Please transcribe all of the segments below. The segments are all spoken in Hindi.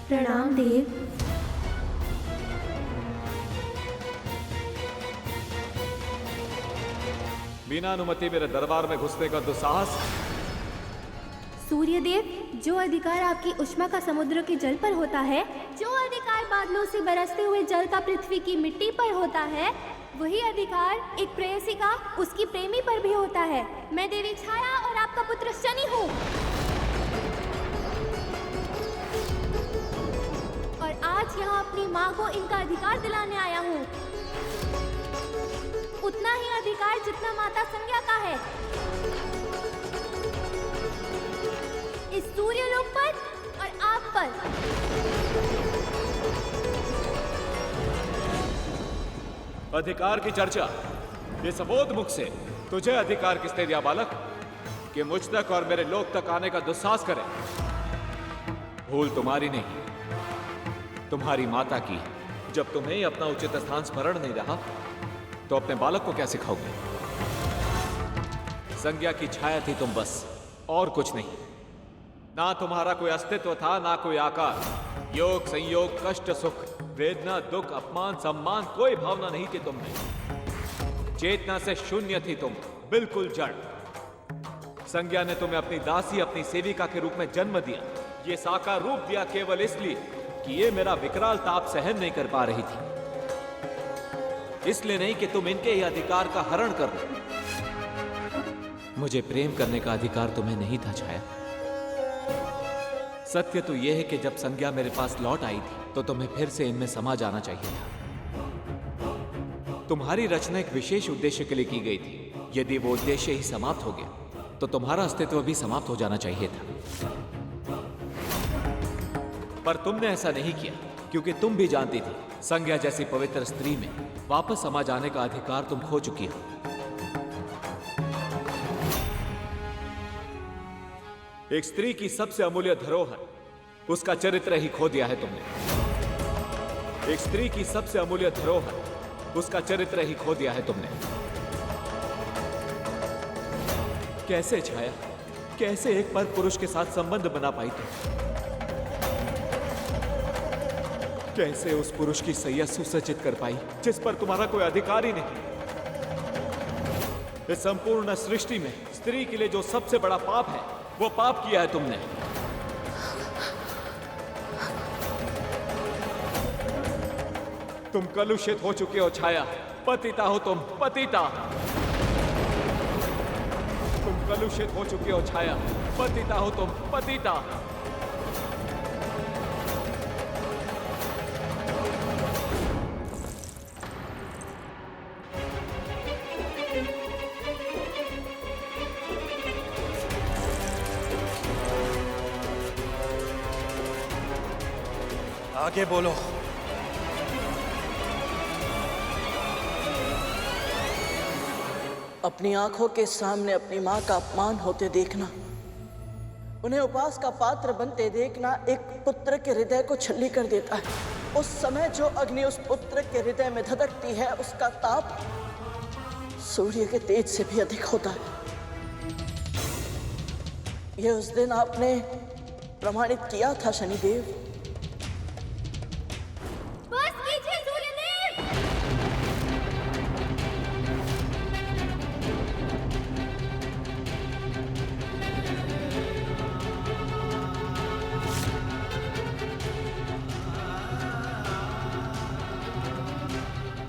प्रणाम देव। बिना अनुमति मेरे दरबार में घुसने का दुस्साहस। सूर्यदेव, जो अधिकार आपकी उष्मा का समुद्र के जल पर होता है, जो अधिकार बादलों से बरसते हुए जल का पृथ्वी की मिट्टी पर होता है, वही अधिकार एक प्रेयसी का उसकी प्रेमी पर भी होता है। मैं देवी छाया और आपका पुत्र शनि हूँ, और आज यहाँ अपनी माँ को इनका अधिकार दिलाने आया हूँ। उतना ही अधिकार जितना माता संज्ञा का है, इस सूर्यलोक पर और आप पर। अधिकार की चर्चा ये सबोध मुख से तुझे अधिकार किसने दिया बालक कि मुझ तक और मेरे लोक तक आने का दुस्साहस करे? भूल तुम्हारी नहीं, तुम्हारी माता की। जब तुम्हें ही अपना उचित स्थान स्मरण नहीं रहा तो अपने बालक को क्या सिखाओगे? संज्ञा की छाया थी तुम, बस, और कुछ नहीं। ना तुम्हारा कोई अस्तित्व था, ना कोई आकार। योग, संयोग, कष्ट, सुख, वेदना, दुख, अपमान, सम्मान, कोई भावना नहीं थी तुम में। चेतना से शून्य थी तुम, बिल्कुल जड़। संज्ञा ने तुम्हें अपनी दासी, अपनी सेविका के रूप में जन्म दिया। ये साकार रूप दिया केवल इसलिए कि ये मेरा विकराल ताप सहन नहीं कर पा रही थी, इसलिए नहीं कि तुम इनके ही अधिकार का हरण कर लो। मुझे प्रेम करने का अधिकार तुम्हें नहीं था छाया। सत्य तो यह है कि जब संज्ञा मेरे पास लौट आई थी तो तुम्हें फिर से इनमें समा जाना चाहिए था। तुम्हारी रचना एक विशेष उद्देश्य के लिए की गई थी। यदि वो उद्देश्य ही समाप्त हो गया तो तुम्हारा अस्तित्व भी समाप्त हो जाना चाहिए था। पर तुमने ऐसा नहीं किया, क्योंकि तुम भी जानती थी संज्ञा जैसी पवित्र स्त्री में वापस समा जाने का अधिकार तुम खो चुकी हो। एक स्त्री की सबसे अमूल्य धरोहर, उसका चरित्र ही खो दिया है तुमने। एक स्त्री की सबसे अमूल्य धरोहर, उसका चरित्र ही खो दिया है तुमने। कैसे छाया, कैसे एक पर पुरुष के साथ संबंध बना पाई तुम? कैसे उस पुरुष की सैया सुसज्जित कर पाई जिस पर तुम्हारा कोई अधिकार ही नहीं? इस संपूर्ण सृष्टि में स्त्री के लिए जो सबसे बड़ा पाप है, वो पाप किया है तुमने। तुम कलुषित हो चुके हो छाया। पतिता हो तुम, पतिता। तुम कलुषित हो चुके हो छाया। पतिता हो तुम, पतिता। आगे बोलो। अपनी आंखों के सामने अपनी मां का अपमान होते देखना, उन्हें उपहास का पात्र बनते देखना एक पुत्र के हृदय को छल्ली कर देता है। उस समय जो अग्नि उस पुत्र के हृदय में धधकती है, उसका ताप सूर्य के तेज से भी अधिक होता है। यह उस दिन आपने प्रमाणित किया था शनिदेव।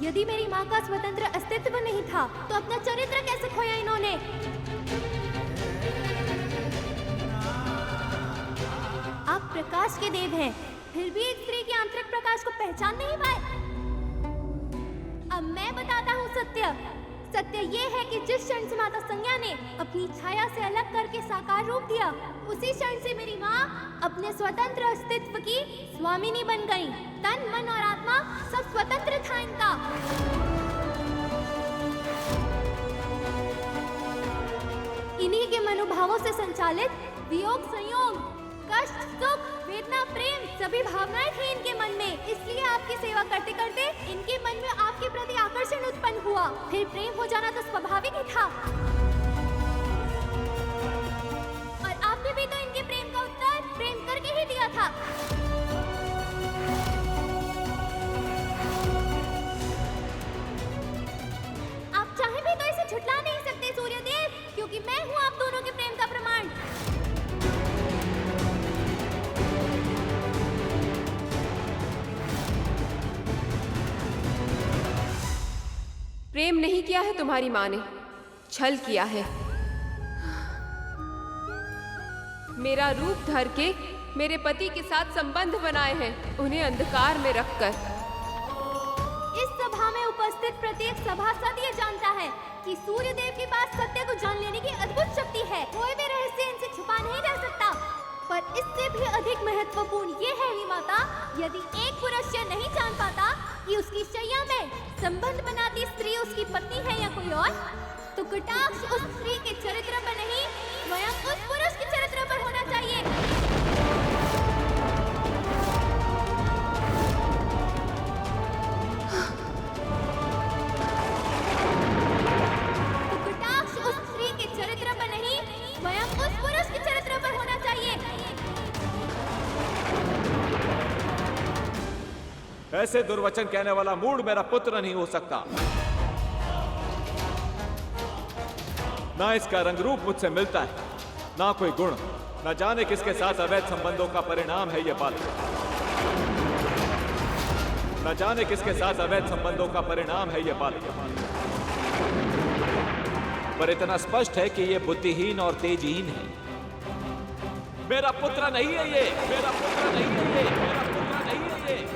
यदि मेरी माँ का स्वतंत्र अस्तित्व नहीं था तो अपना चरित्र कैसे खोया इन्होंने? आप प्रकाश के देव हैं, फिर भी एक स्त्री के आंतरिक प्रकाश को पहचान नहीं पाए। अब मैं बताता हूँ सत्य। सत्य ये है कि जिस क्षण से माता संज्ञा ने अपनी छाया से अलग करके साकार रूप दिया, उसी क्षण से मेरी माँ अपने स्वतंत्र अस्तित्व की स्वामिनी बन गई। तन, मन और आत्मा सब स्वतंत्र था इनका। इन्हीं के मनोभावों से संचालित वियोग, संयोग, कष्ट, सुख, वेदना, प्रेम सभी भावनाएं थी इनके मन में। इसलिए आपकी सेवा करते करते इनके मन में आपके प्रति आकर्षण उत्पन्न हुआ। फिर प्रेम हो जाना तो स्वाभाविक ही था। और आपने भी तो इनके प्रेम का उत्तर प्रेम करके ही दिया था। प्रेम नहीं किया है तुम्हारी माँ ने, छल किया है। मेरा रूप धर के मेरे पति के साथ संबंध बनाए हैं, उन्हें अंधकार में रखकर। इस सभा में उपस्थित प्रत्येक सभासद ये जानता है कि सूर्य देव के पास सत्य को जान लेने की अद्भुत शक्ति है। कोई भी रहस्य इनसे छुपा नहीं रह सकता। पर इससे भी अधिक महत्वपूर्ण ये है ही माता, यदि एक पुरुष यह नहीं जान पाता कि उसकी शैया में संबंध बनाती स्त्री उसकी पत्नी है या कोई और, तो कटाक्ष उस स्त्री के चरित्र पर नहीं, स्वयं उस पुरुष के चरित्र पर होना चाहिए। ऐसे दुर्वचन कहने वाला मूड मेरा पुत्र नहीं हो सकता। ना इसका रंग रूप मुझसे मिलता है, ना कोई गुण, न जाने किसके साथ अवैध संबंधों का परिणाम है ये बात। न जाने किसके साथ अवैध संबंधों का परिणाम है ये बात। पर इतना स्पष्ट है कि ये बुद्धिहीन और तेजहीन है। मेरा पुत्र नहीं है ये, मेरा पुत्र नहीं है ये, मेरा पुत्र नहीं है ये।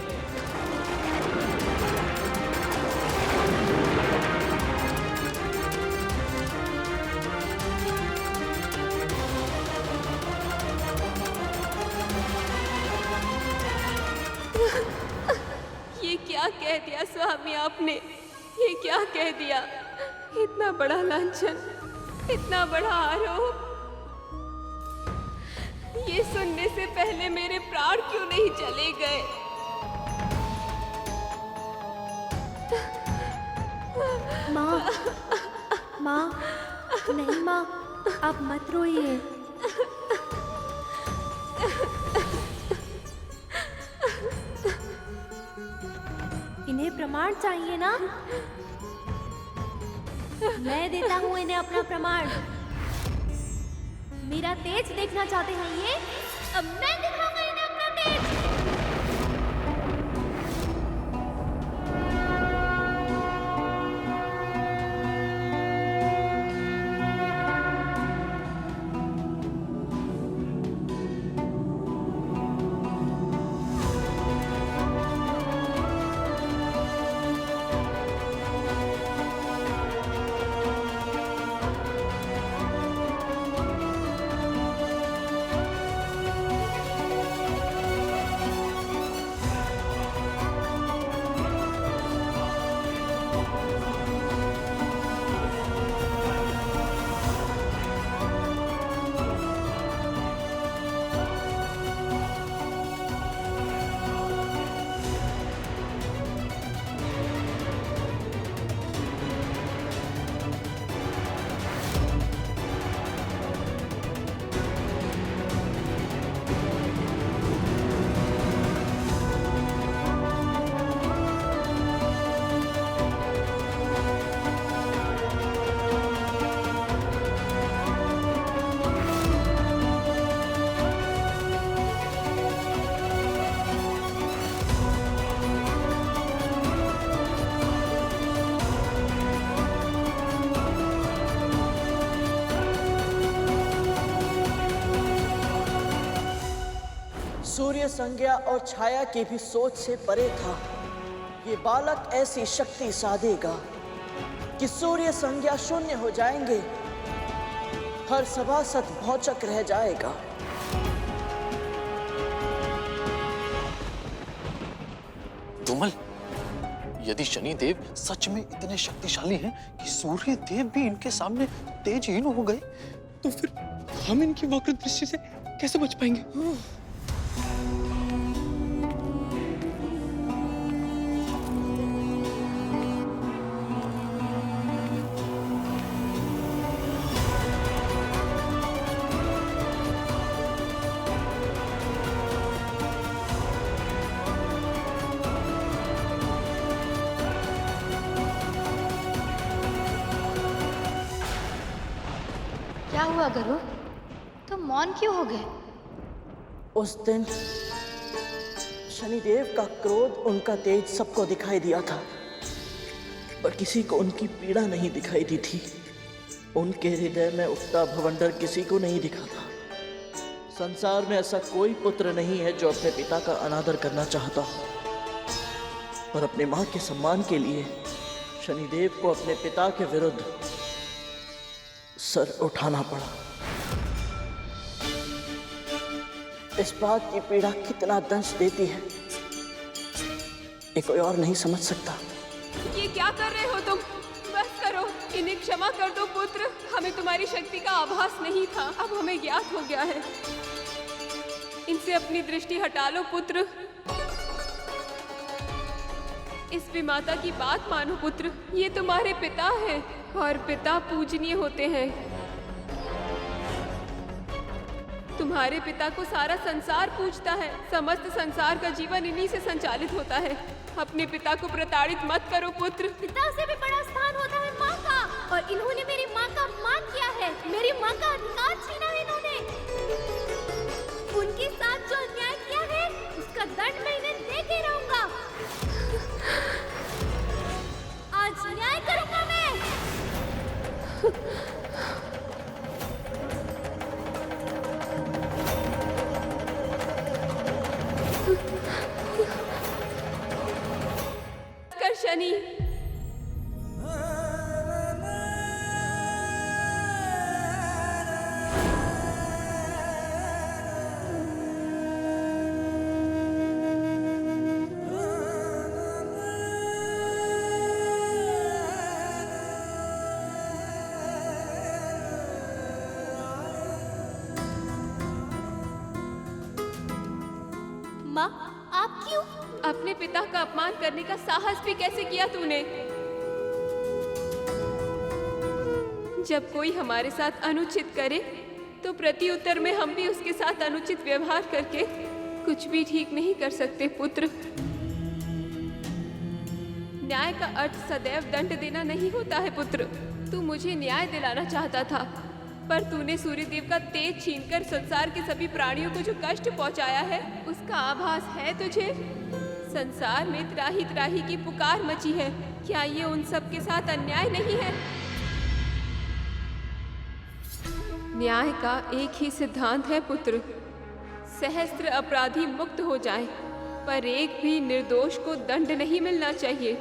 ये क्या कह दिया स्वामी आपने, ये क्या कह दिया? इतना बड़ा लांछन, इतना बड़ा आरोप, ये सुनने से पहले मेरे प्राण क्यों नहीं चले गए? माँ, माँ, नहीं माँ, आप मत रोइए। इन्हें प्रमाण चाहिए ना? मैं देता हूँ इन्हें अपना प्रमाण। मेरा तेज देखना चाहते हैं ये? अब मैं दिखाऊंगा इन्हें अपना तेज। सूर्य संज्ञा और छाया की भी सोच से परे था। ये बालक ऐसी शक्ति साधेगा कि सूर्य संज्ञा शून्य हो जाएंगे, हर सभासद भौचक रह जाएगा। धूमल, यदि शनिदेव सच में इतने शक्तिशाली हैं कि सूर्य देव भी इनके सामने तेजहीन हो गए, तो फिर हम इनकी वक्र दृष्टि से कैसे बच पाएंगे? क्या हुआ गरुड़? तुम मौन क्यों हो गए? उस दिन शनिदेव का क्रोध, उनका तेज सबको दिखाई दिया था। पर किसी को उनकी पीड़ा नहीं दिखाई दी थी। उनके हृदय में उठता भवंडर किसी को नहीं दिखा था। संसार में ऐसा कोई पुत्र नहीं है जो अपने पिता का अनादर करना चाहता हो, पर अपने मां के सम्मान के लिए शनिदेव को अपने पिता के विरुद्ध सर उठाना पड़ा। इस बात की पीड़ा कितना दंश देती है, ये कोई और नहीं समझ सकता। ये क्या कर रहे हो तुम? बस करो, इन्हें क्षमा कर दो पुत्र। हमें तुम्हारी शक्ति का आभास नहीं था, अब हमें ज्ञात हो गया है। इनसे अपनी दृष्टि हटा लो पुत्र। इस विमाता की बात मानो पुत्र, ये तुम्हारे पिता हैं और पिता पूजनीय होते हैं। तुम्हारे पिता को सारा संसार पूजता है, समस्त संसार का जीवन इन्हीं से संचालित होता है। अपने पिता को प्रताड़ित मत करो पुत्र। पिता से भी बड़ा स्थान होता है माँ का, और इन्होंने मेरी माँ का अपमान किया है, मेरी माँ का अधिकार छीना है इन्होंने। उनके साथ जो अन्याय किया है उसका दंड मैं इन्हें दे के रहूंगा। आज न्याय करूंगा मैं। कर शनि। माँ, आप क्यों? अपने पिता का अपमान करने का साहस भी कैसे किया तूने? जब कोई हमारे साथ अनुचित करे तो प्रति उत्तर में हम भी उसके साथ अनुचित व्यवहार करके कुछ भी ठीक नहीं कर सकते पुत्र। न्याय का अर्थ सदैव दंड देना नहीं होता है पुत्र। तू मुझे न्याय दिलाना चाहता था, पर तूने सूर्यदेव का तेज छीनकर संसार के सभी प्राणियों को जो कष्ट पहुंचाया है उसका आभास है तुझे। संसार में त्राही त्राही की पुकार मची है, क्या ये उन सब के साथ अन्याय नहीं है? न्याय का एक ही सिद्धांत है पुत्र, सहस्त्र अपराधी मुक्त हो जाएं, पर एक भी निर्दोष को दंड नहीं मिलना चाहिए।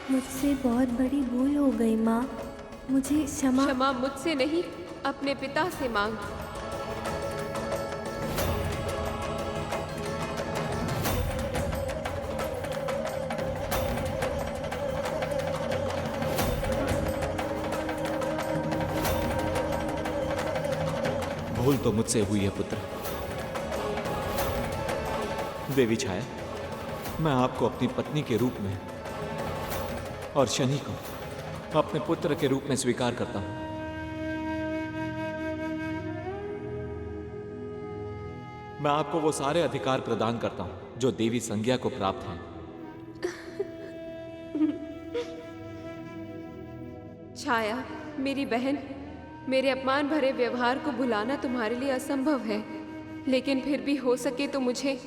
मुझसे बहुत बड़ी भूल हो गई माँ, मुझे क्षमा। क्षमा मुझसे नहीं, अपने पिता से मांग। भूल तो मुझसे हुई है पुत्र। देवी छाया, मैं आपको अपनी पत्नी के रूप में और शनि को अपने पुत्र के रूप में स्वीकार करता हूं। मैं आपको वो सारे अधिकार प्रदान करता हूं जो देवी संज्ञा को प्राप्त हैं। छाया, मेरी बहन, मेरे अपमान भरे व्यवहार को भुलाना तुम्हारे लिए असंभव है, लेकिन फिर भी हो सके तो मुझे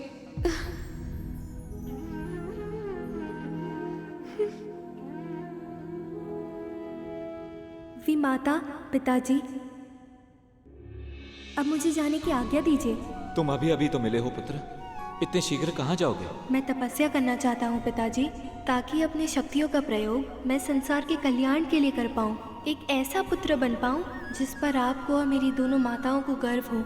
माता, पिताजी, अब मुझे जाने की आज्ञा दीजिए। तुम अभी अभी तो मिले हो पुत्र, इतने शीघ्र कहाँ जाओगे? मैं तपस्या करना चाहता हूँ पिताजी, ताकि अपनी शक्तियों का प्रयोग मैं संसार के कल्याण के लिए कर पाऊँ, एक ऐसा पुत्र बन पाऊँ जिस पर आपको और मेरी दोनों माताओं को गर्व हो।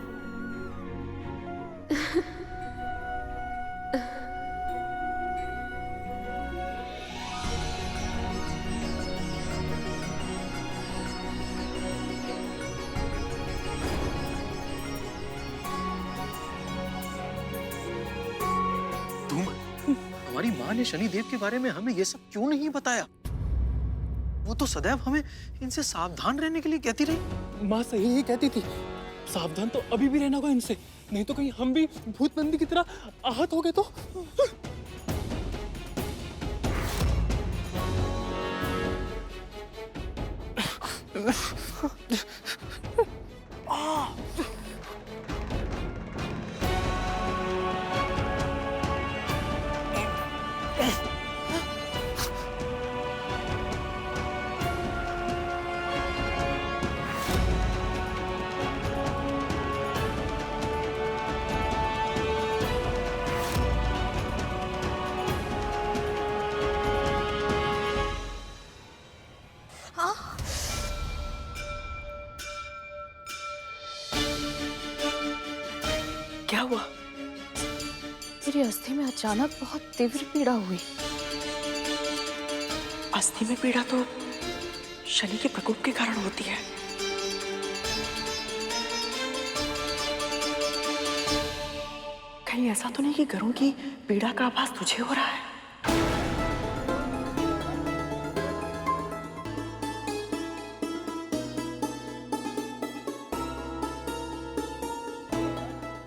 हमारी माँ ने शनिदेव के बारे में हमें ये सब क्यों नहीं बताया? वो तो सदैव हमें इनसे सावधान रहने के लिए कहती रही। माँ सही ही कहती थी, सावधान तो अभी भी रहना होगा इनसे, नहीं तो कहीं हम भी भूत नंदी की तरह आहत हो गए तो। क्या हुआ? मेरी अस्थि में अचानक बहुत तीव्र पीड़ा हुई। अस्थि में पीड़ा तो शनि के प्रकोप के कारण होती है। कहीं ऐसा तो नहीं कि गरुड़ की पीड़ा का आभास तुझे हो रहा है?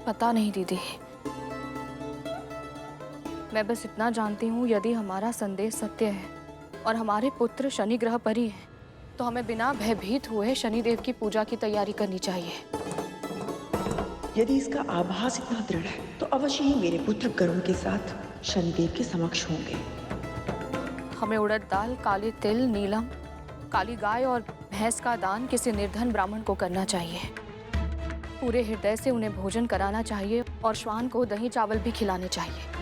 पता नहीं दीदी, मैं बस इतना जानती हूँ, यदि हमारा संदेश सत्य है और हमारे पुत्र शनि ग्रह पर ही है, तो हमें बिना भयभीत हुए शनिदेव की पूजा की तैयारी करनी चाहिए। यदि इसका आभास इतना दृढ़ है तो अवश्य ही मेरे पुत्र गरुड़ के साथ शनिदेव के समक्ष होंगे। हमें उड़द दाल, काले तिल, नीलम, काली गाय और भैंस का दान किसी निर्धन ब्राह्मण को करना चाहिए। पूरे हृदय से उन्हें भोजन कराना चाहिए और श्वान को दही चावल भी खिलाने चाहिए।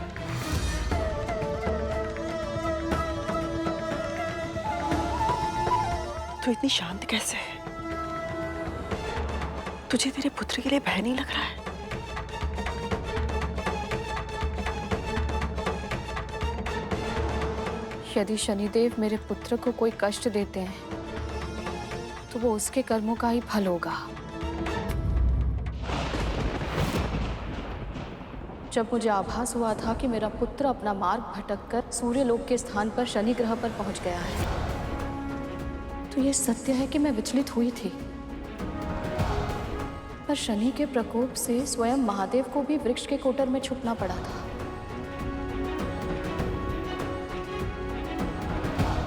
तू इतनी शांत कैसे है? तुझे तेरे पुत्र के लिए भय नहीं लग रहा है? यदि शनिदेव मेरे पुत्र को कोई कष्ट देते हैं तो वो उसके कर्मों का ही फल होगा। जब मुझे आभास हुआ था कि मेरा पुत्र अपना मार्ग भटककर सूर्यलोक के स्थान पर शनि ग्रह पर पहुंच गया है, तो ये सत्य है कि मैं विचलित हुई थी। पर शनि के प्रकोप से स्वयं महादेव को भी वृक्ष के कोटर में छुपना पड़ा था।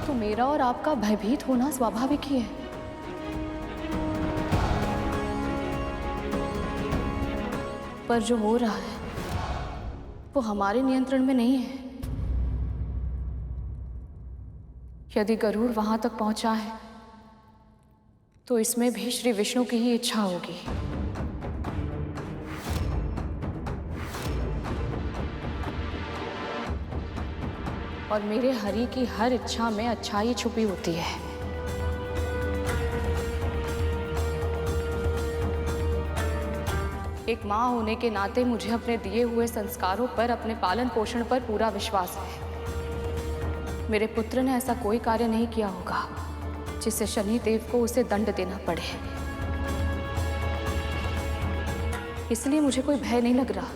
तो मेरा और आपका भयभीत होना स्वाभाविक ही है। पर जो हो रहा है वो हमारे नियंत्रण में नहीं है। यदि गरुड़ वहां तक पहुंचा है तो इसमें भी श्री विष्णु की ही इच्छा होगी। और मेरे हरि की हर इच्छा में अच्छाई छुपी होती है। एक माँ होने के नाते मुझे अपने दिए हुए संस्कारों पर, अपने पालन पोषण पर पूरा विश्वास है। मेरे पुत्र ने ऐसा कोई कार्य नहीं किया होगा जिससे शनि देव को उसे दंड देना पड़े। इसलिए मुझे कोई भय नहीं लग रहा।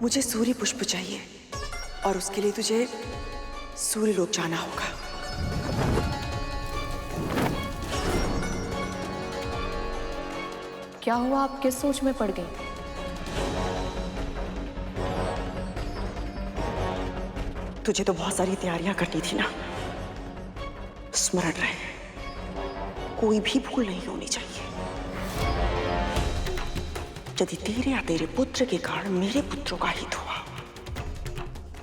मुझे सूर्य पुष्प चाहिए और उसके लिए तुझे सूर्यलोक जाना होगा। क्या हुआ, आप किस सोच में पड़ गई? तुझे तो बहुत सारी तैयारियां करनी थी ना। स्मरण रहे, कोई भी भूल नहीं होनी चाहिए। यदि तेरे या तेरे पुत्र के कारण मेरे पुत्रों का हित हुआ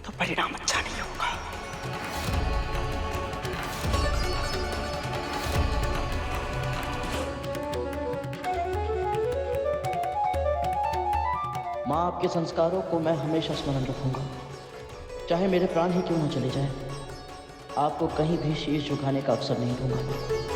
तो परिणाम अच्छा नहीं होगा। माँ, आपके संस्कारों को मैं हमेशा स्मरण रखूंगा, चाहे मेरे प्राण ही क्यों न चले जाएं। आपको कहीं भी शीश झुकाने का अवसर नहीं दूंगा।